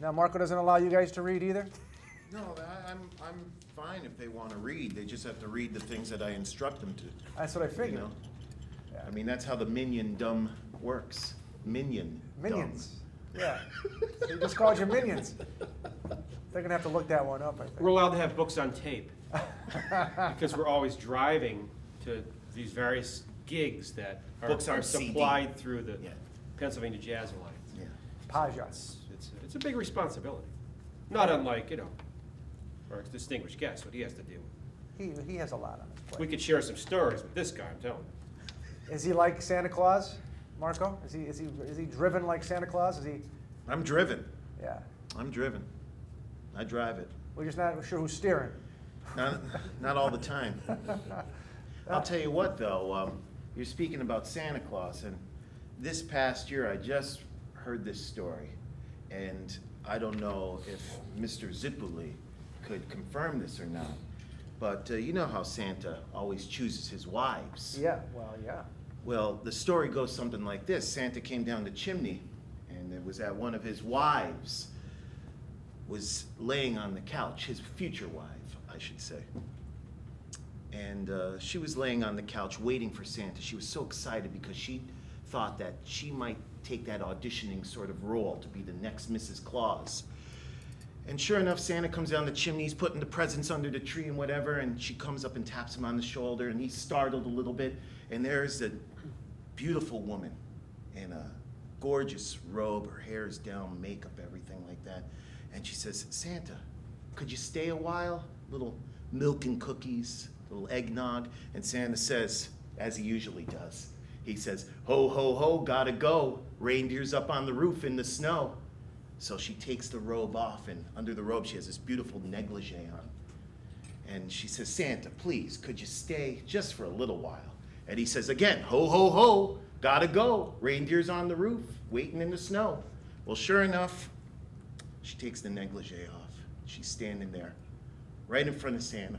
Now, Marco doesn't allow you guys to read either? No, I'm fine if they want to read. They just have to read the things that I instruct them to. That's what I You figured. know? I mean, that's how the minion dumb works. Minion. Minions. Yeah. They just called you minions. They're going to have to look that one up, I think. We're allowed to have books on tape because we're always driving to these various gigs that Books on are CD. supplied through the Yeah. Pennsylvania Jazz Alliance. Yeah. Pajas. It's a big responsibility. Not unlike, our distinguished guest, what he has to deal with. He has a lot on his plate. We could share some stories with this guy, I'm telling you. Is he like Santa Claus, Marco? Is he driven like Santa Claus? Is he? I'm driven. Yeah. I'm driven. I drive it. We're just not sure who's steering. Not all the time. I'll tell you what, though. You're speaking about Santa Claus, and this past year I just heard this story, and I don't know if Mr. Zipuli could confirm this or not. But you know how Santa always chooses his wives. Yeah. Well, yeah. Well, the story goes something like this. Santa came down the chimney, and it was that one of his wives was laying on the couch, his future wife, I should say. And she was laying on the couch waiting for Santa. She was so excited because she thought that she might take that auditioning sort of role to be the next Mrs. Claus. And sure enough, Santa comes down the chimney, he's putting the presents under the tree and whatever, and she comes up and taps him on the shoulder, and he's startled a little bit, and there's a beautiful woman in a gorgeous robe, her hair is down, makeup, everything like that. And she says, Santa, could you stay a while? Little milk and cookies, little eggnog. And Santa says, as he usually does, he says, ho, ho, ho, gotta go. Reindeer's up on the roof in the snow. So she takes the robe off, and under the robe she has this beautiful negligee on. And she says, Santa, please, could you stay just for a little while? And he says again, ho, ho, ho, gotta go. Reindeer's on the roof, waiting in the snow. Well, sure enough, she takes the negligee off. She's standing there, right in front of Santa,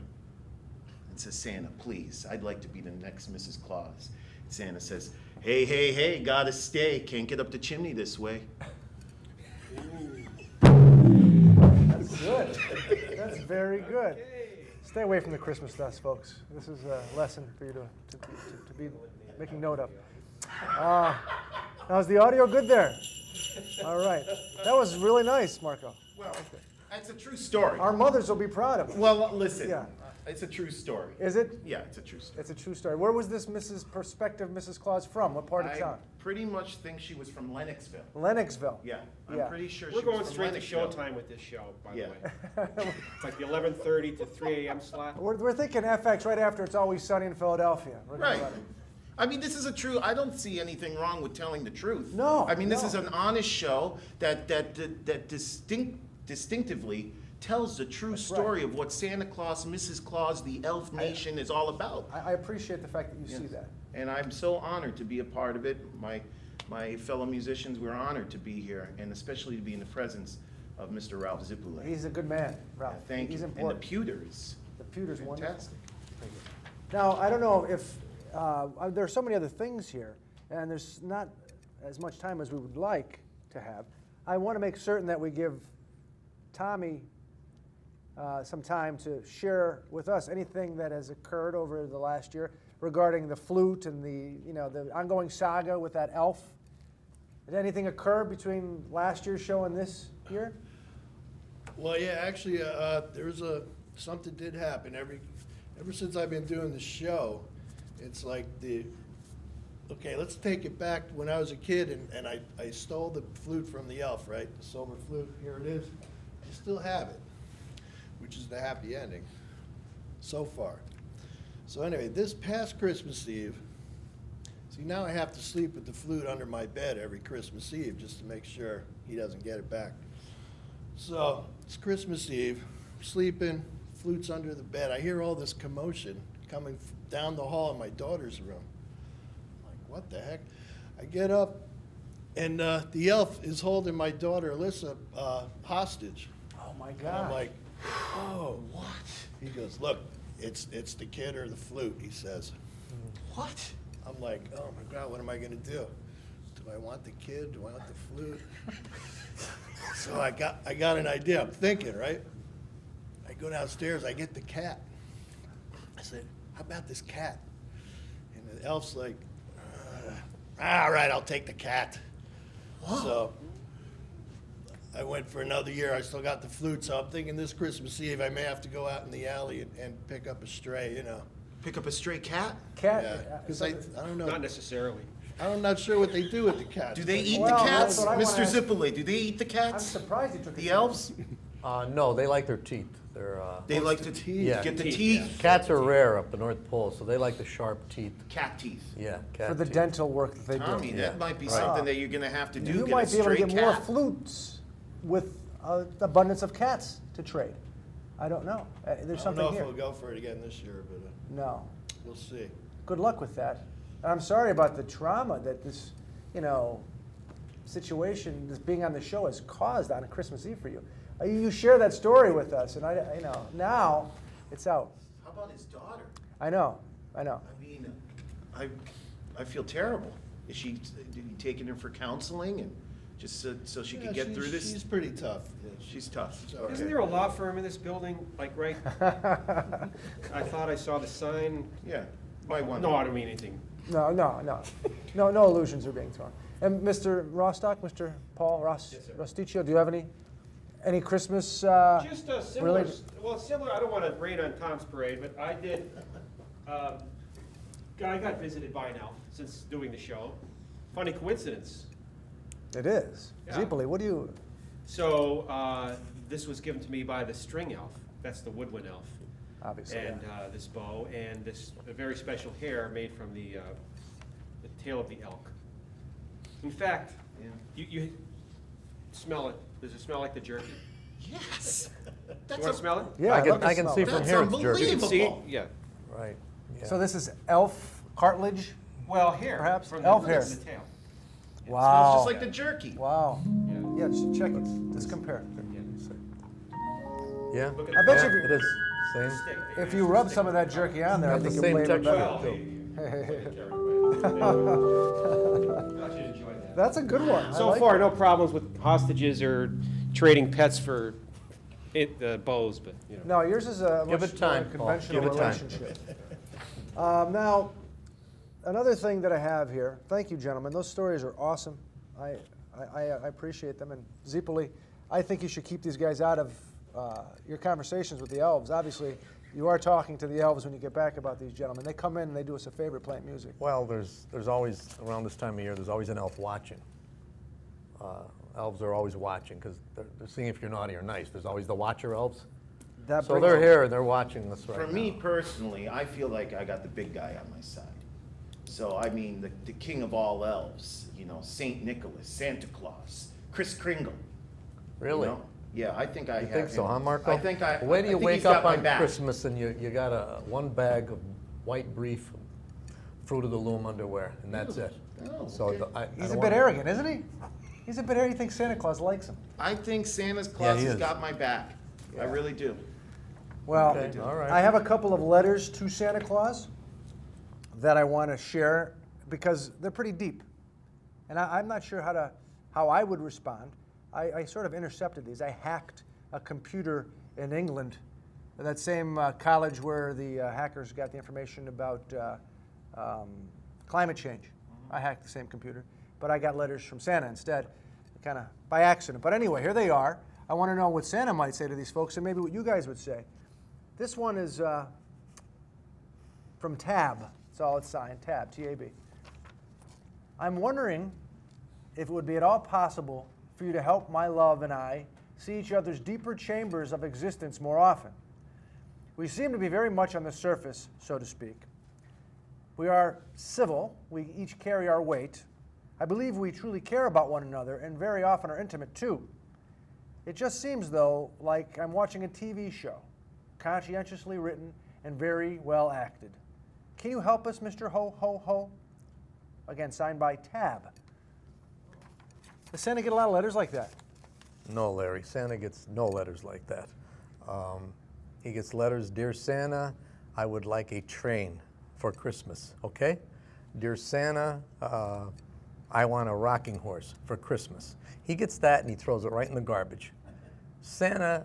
and says, Santa, please, I'd like to be the next Mrs. Claus. Santa says, hey, hey, hey, gotta stay. Can't get up the chimney this way. That's good. That's very good. Stay away from the Christmas dust, folks. This is a lesson for you to be making note of. Now, is the audio good there? All right. That was really nice, Marco. Well, that's a true story. Our mothers will be proud of us. Well, listen, Yeah. it's a true story. Is it? Yeah, it's a true story. It's a true story. Where was this prospective Mrs. Claus from? What part of I town? pretty much think she was from Lennoxville. Lennoxville. Yeah, I'm Yeah. pretty sure We're she going was from straight to Lennoxville. showtime with this show, by Yeah. the way. It's like the 11:30 to 3 a.m. slot. We're thinking FX right after It's Always Sunny in Philadelphia. We're gonna Right. run it. I mean, this is a true. I don't see anything wrong with telling the truth. No, I mean, this no. is an honest show that distinctively tells the true That's story right. of what Santa Claus, Mrs. Claus, the Elf Nation is all about. I appreciate the fact that you see that. And I'm so honored to be a part of it. My fellow musicians, we're honored to be here, and especially to be in the presence of Mr. Ralph Zipule. He's a good man, Ralph. Thank He's you. important. And the pewters. The pewter's wonderful. Fantastic. Now, I don't know if there are so many other things here, and there's not as much time as we would like to have. I want to make certain that we give Tommy some time to share with us anything that has occurred over the last year regarding the flute and the ongoing saga with that elf. Did anything occur between last year's show and this year? Well, yeah, actually, something did happen. Ever since I've been doing the show, it's like okay, let's take it back to when I was a kid and I stole the flute from the elf, right? The silver flute, here it is. I still have it, which is the happy ending so far. So anyway, this past Christmas Eve, see, now I have to sleep with the flute under my bed every Christmas Eve just to make sure he doesn't get it back. So it's Christmas Eve, sleeping, flute's under the bed. I hear all this commotion coming down the hall in my daughter's room. I'm like, what the heck? I get up, and the elf is holding my daughter Alyssa hostage. Oh my And I'm God. like, oh, what? He goes, look, it's the kid or the flute, he says. What? I'm like, oh my God, what am I gonna do? Do I want the kid? Do I want the flute? So I got an idea. I'm thinking, right? I go downstairs, I get the cat. I said, how about this cat? And the elf's like, all right, I'll take the cat. So I went for another year. I still got the flute, so I'm thinking this Christmas Eve I may have to go out in the alley and pick up a stray, you know. Pick up a stray cat? Cat. Yeah, because I don't know. Not necessarily. I'm not sure what they do with the cats. Do they eat Well, the that's cats? what I wanna Mr. ask. Zipoli, do they eat the I'm cats? surprised you took The it. elves? No, they like their teeth. They're, They like to Yeah. get the Teeth, teeth, cats are rare up the North Pole, so they like the sharp teeth. cat teeth. Yeah, cat For the teeth. dental work that they do. Tommy, that might be Right. something that you're gonna have to do, You get a might be able to stray get more cat. flutes with abundance of cats to trade. I don't know. There's I don't something know if here. we'll go for it again this year, but No. we'll see. Good luck with that. And I'm sorry about the trauma that this, situation, this being on the show has caused on a Christmas Eve for you. You share that story with us, and now it's out. How about his daughter? I know. I mean, I feel terrible. Is she, did he taking her for counseling and just so she Yeah, could get through this? She's pretty tough. Yeah, She's tough. So- Okay. Isn't there a law firm in this building, like right? I thought I saw the sign. Yeah, might want. No, I don't mean anything. No illusions are being thrown. And Mr. Rostock, Mr. Paul Yes, sir. Rosticchio, do you have any Christmas? Just a similar, related- similar, I don't want to rain on Tom's parade, but I did, I got visited by an elf since doing the show. Funny coincidence. It is. Yeah. Zeepeli, what do you? So, this was given to me by the string elf, that's the woodwind elf. Obviously. And this bow, and this a very special hair made from the tail of the elk. In fact, Yeah. you smell it. Does it smell like the jerky? Yes. You That's want to smell it? Yeah, I I'd can- love to I can smell see it. from That's here it's jerky. You can see it? unbelievable. Yeah. Right. Yeah. So this is elf cartilage? Well, hair. Perhaps? from Elf the, hair. The tail. Wow. Smells just like the jerky. Wow. Yeah. Yeah, just check it. Let's compare. Yeah. Look at I bet Yeah, you if it is. Same. Stick. if you rub some of that jerky on there, I Got the think same you'll flavor texture. better. Thought you'd enjoy that. That's a good one. I So like far, it. no problems with hostages or trading pets for bows, but, you know. No, yours is a Give much it time, more Paul. conventional Give it time. relationship. Now, another thing that I have here. Thank you, gentlemen. Those stories are awesome. I appreciate them. And Zeepeli, I think you should keep these guys out of your conversations with the elves. Obviously, you are talking to the elves when you get back about these gentlemen. They come in and they do us a favor playing music. Well, there's always, around this time of year, there's always an elf watching. Elves are always watching because they're seeing if you're naughty or nice. There's always the watcher elves. That So brings- they're here and they're watching us right For now. me personally, I feel like I got the big guy on my side. So, I mean, the king of all elves, Saint Nicholas, Santa Claus, Kris Kringle. Really? Yeah, I think I You have think so, him. huh, Marco? I think I. Wait till you I think wake he's got up my on back. Christmas and you got one bag of white brief, Fruit of the Loom underwear, and that's it. Oh, So okay. I He's don't a bit want- arrogant, isn't he? He's a bit arrogant. He thinks Santa Claus likes him. I think Santa Claus he has is. got my back. I Yeah. really do. Well, Okay, all right. I have a couple of letters to Santa Claus that I want to share because they're pretty deep. And I'm not sure how I would respond. I sort of intercepted these. I hacked a computer in England, that same college where the hackers got the information about climate change. I hacked the same computer, but I got letters from Santa instead, kind of by accident. But anyway, here they are. I want to know what Santa might say to these folks and maybe what you guys would say. This one is from Tab. That's all it's signed, Tab, T-A-B. I'm wondering if it would be at all possible for you to help my love and I see each other's deeper chambers of existence more often. We seem to be very much on the surface, so to speak. We are civil. We each carry our weight. I believe we truly care about one another and very often are intimate too. It just seems, though, like I'm watching a TV show, conscientiously written and very well acted. Can you help us, Mr. Ho Ho Ho? Again, signed by Tab. Does Santa get a lot of letters like that? No, Larry. Santa gets no letters like that. He gets letters, Dear Santa, I would like a train for Christmas, okay? Dear Santa, I want a rocking horse for Christmas. He gets that and he throws it right in the garbage. Santa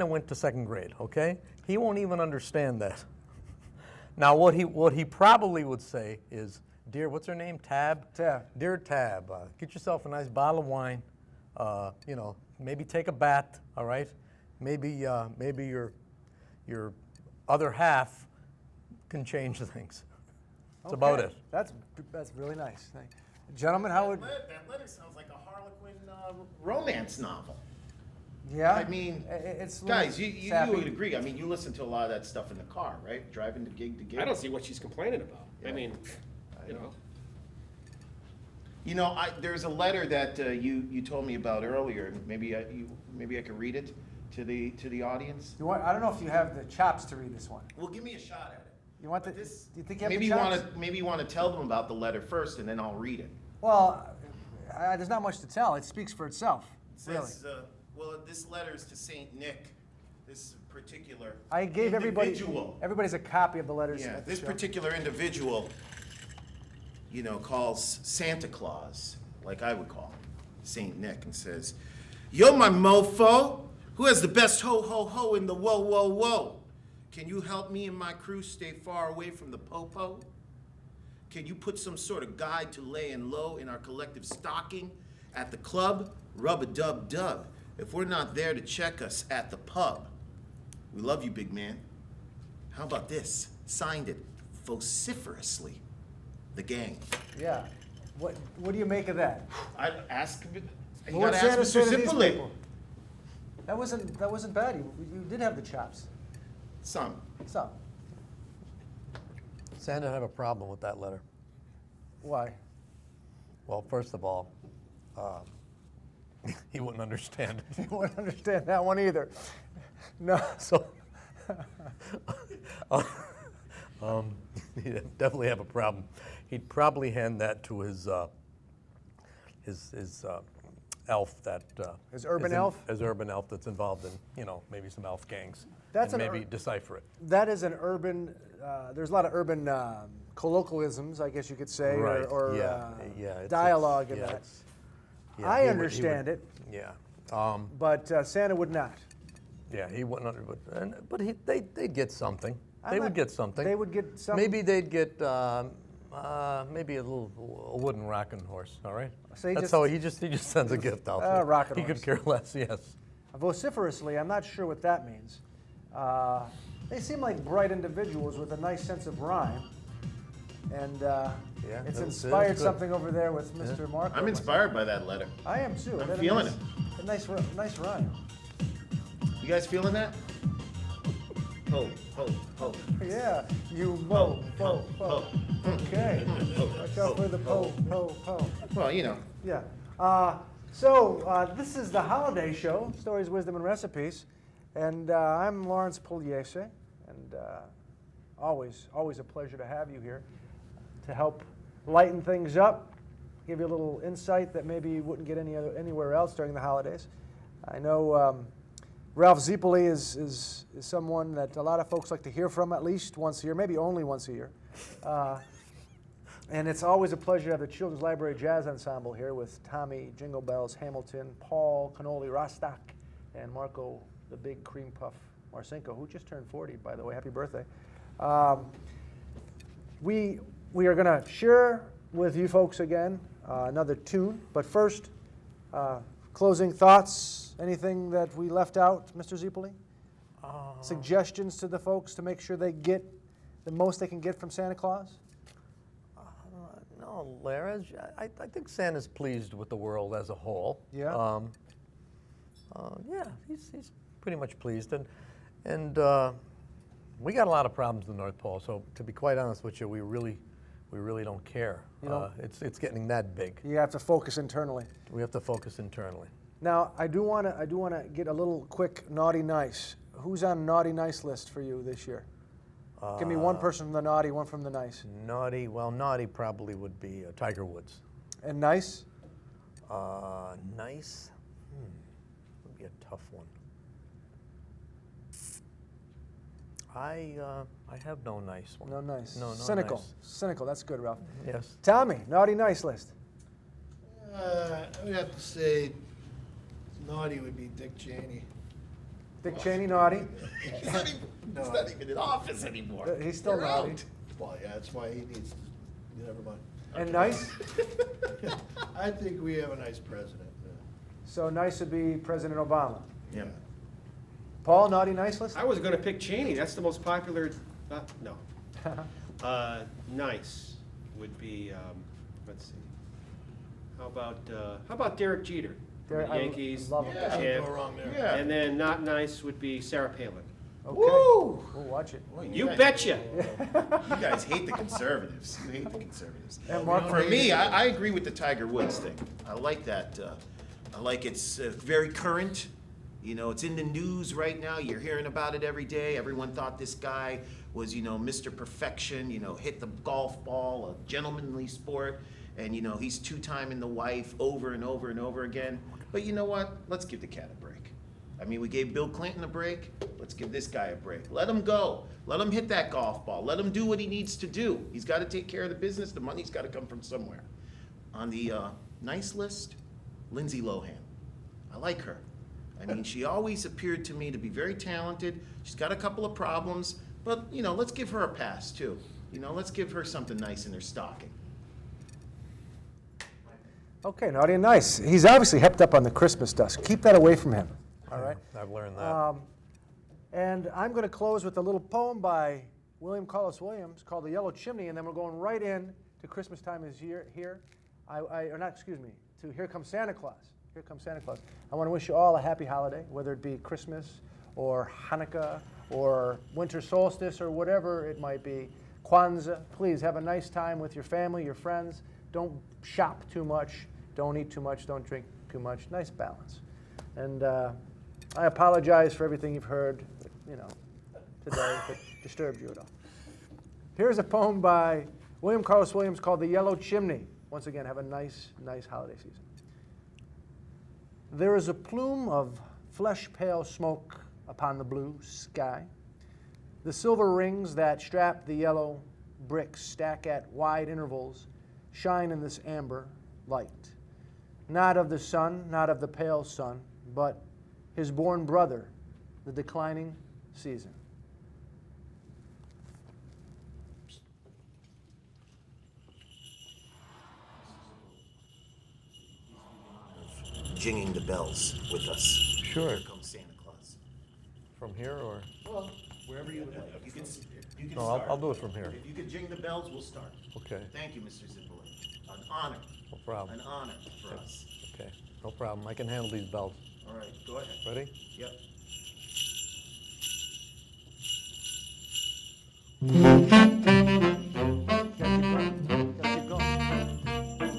went to 2nd grade, okay? He won't even understand that. Now, what he probably would say is, Dear, what's her name? Tab? Tab. Dear Tab, get yourself a nice bottle of wine. Maybe take a bath, all right? Maybe your other half can change things. That's about Okay. it. That's really nice. Gentlemen, how would? That letter sounds like a Harlequin romance novel. Yeah. I mean, it's a little guys, you sappy. would agree. I mean, you listen to a lot of that stuff in the car, right? Driving to gig to gig. I don't see what she's complaining about. I Yeah. mean, you know. You know, there's a letter that you told me about earlier. Maybe I could read it to the audience. You want? I don't know if you have the chops to read this one. Well, give me a shot at it. You want the? But this, Do you think you have maybe the you chops? want to tell them about the letter first, and then I'll read it. Well, there's not much to tell. It speaks for itself. It Really. says, well, this letter is to Saint Nick. This particular I gave everybody. individual. Everybody's a copy of the letters. Yeah, at the this show. particular individual, calls Santa Claus, like I would call him, Saint Nick, and says, "Yo, my mofo, who has the best ho ho ho in the whoa whoa whoa? Can you help me and my crew stay far away from the popo? Can you put some sort of guide to laying low in our collective stocking at the club? Rub-a-dub-dub. If we're not there to check us at the pub. We love you, big man. How about this? Signed it vociferously. The gang." Yeah. What do you make of that? I ask. You What would gotta Santa ask say Mr. to these Zipperly. people? That wasn't bad. You did have the chops. Some. So, Santa have a problem with that letter. why? Well, first of all, he wouldn't understand it. You wouldn't understand that one either. No. So, he'd definitely have a problem. He'd probably hand that to his elf that His urban is in- elf? his urban elf that's involved in maybe some elf gangs. That's and an maybe ur- decipher it. That is an urban. There's a lot of urban colloquialisms, I guess you could say, Right. or Yeah. It's- dialogue in yeah, that. it's- yeah, I he would- understand it, Yeah. but Santa would not. Yeah, he wouldn't. They'd get something. I'm They not- would get something. They would get some. Maybe they'd get maybe a wooden rocking horse. All right. So he That's just- how he just sends a gift out. rocking He could care less. Yes. Vociferously, I'm not sure what that means. They seem like bright individuals with a nice sense of rhyme, and it's that was inspired good. something over there with Mr. Marco. I'm inspired by that letter. I am too. I'm That feeling nice, it. A nice rhyme. You guys feeling that? Ho, ho, ho. Yeah, you mo, po, po. Okay. Watch out for the po, po, po. Well, Yeah. This is the holiday show, Stories, Wisdom, and Recipes. And I'm Lawrence Pugliese. And always a pleasure to have you here to help lighten things up, give you a little insight that maybe you wouldn't get anywhere else during the holidays. I know Ralph Ziepeli is someone that a lot of folks like to hear from at least once a year, maybe only once a year. And it's always a pleasure to have the Children's Library Jazz Ensemble here with Tommy Jingle Bells Hamilton, Paul Cannoli Rostock, and Marco the Big Cream Puff Marcinko, who just turned 40, by the way. Happy birthday. We are going to share with you folks again another tune, but first, closing thoughts, anything that we left out, Mr. Ziepeli? Suggestions to the folks to make sure they get the most they can get from Santa Claus? No, Lara, I think Santa's pleased with the world as a whole. Yeah? Yeah, he's pretty much pleased, and we got a lot of problems in the North Pole. So to be quite honest with you, we really don't care. You don't? It's getting that big. You have to focus internally. We have to focus internally. Now, I do want to get a little quick naughty nice. Who's on naughty nice list for you this year? Give me one person from the naughty, one from the nice. Naughty, well, naughty probably would be Tiger Woods. And nice? Nice. be a tough one. I have no nice one. No nice. No Cynical. nice. Cynical. That's good, Ralph. Yes. Tommy, naughty nice list. I would have to say naughty would be Dick Cheney. Dick Cheney, naughty. He's not even in office anymore. He's still You're naughty. out. Well, yeah, that's why he needs, never mind. And nice? I think we have a nice president. So nice would be President Obama. Yeah. Paul, naughty nice list? I was gonna pick Cheney, that's the most popular, no. Nice would be, let's see. How about Derek Jeter? from Derek- the I Yankees. love him. Yeah, And- can't go wrong there. Yeah. And then not nice would be Sarah Palin. Okay. Woo! We'll watch it. Boy, You guys- betcha. You guys hate the conservatives. You hate the conservatives. And Mark, don't For hate me, it. I agree with the Tiger Woods thing. I like that. I like it's very current. You know, it's in the news right now. You're hearing about it every day. Everyone thought this guy was, you know, Mr. Perfection, you know, hit the golf ball, a gentlemanly sport. And, you know, he's two-timing the wife over and over and over again. But you know what? Let's give the cat a break. I mean, we gave Bill Clinton a break. Let's give this guy a break. Let him go. Let him hit that golf ball. Let him do what he needs to do. He's got to take care of the business. The money's got to come from somewhere. On the nice list, Lindsay Lohan. I like her. I mean, she always appeared to me to be very talented. She's got a couple of problems, but, you know, let's give her a pass, too. You know, let's give her something nice in her stocking. okay, naughty and nice. He's obviously hepped up on the Christmas dust. Keep that away from him. All right. I've learned that. And I'm going to close with a little poem by William Carlos Williams called The Yellow Chimney, and then we're going right in to Christmas time is here. Or not, excuse me, to Here Comes Santa Claus. Here Comes Santa Claus. I want to wish you all a happy holiday, whether it be Christmas or Hanukkah or winter solstice or whatever it might be. Kwanzaa, please have a nice time with your family, your friends. Don't shop too much. Don't eat too much. Don't drink too much. Nice balance. And I apologize for everything you've heard, you know, today if it disturbed you at all. Here's a poem by William Carlos Williams called The Yellow Chimney. Once again, have a nice holiday season. There is a plume of flesh-pale smoke upon the blue sky. The silver rings that strap the yellow bricks stack at wide intervals shine in this amber light. Not of the sun, not of the pale sun, but his born brother, the declining season. Jinging the bells with us. Sure. Here comes Santa Claus. From here or? Well, wherever you would like. You can No, start. I'll do it from here. If you could jing the bells, we'll start. Okay, Thank you, Mr. Zipoli. An honor. no problem. An honor for us. Okay, no problem. I can handle these bells. All right, go ahead. Ready? Yep. Gotta keep going.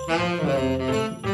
Thank you.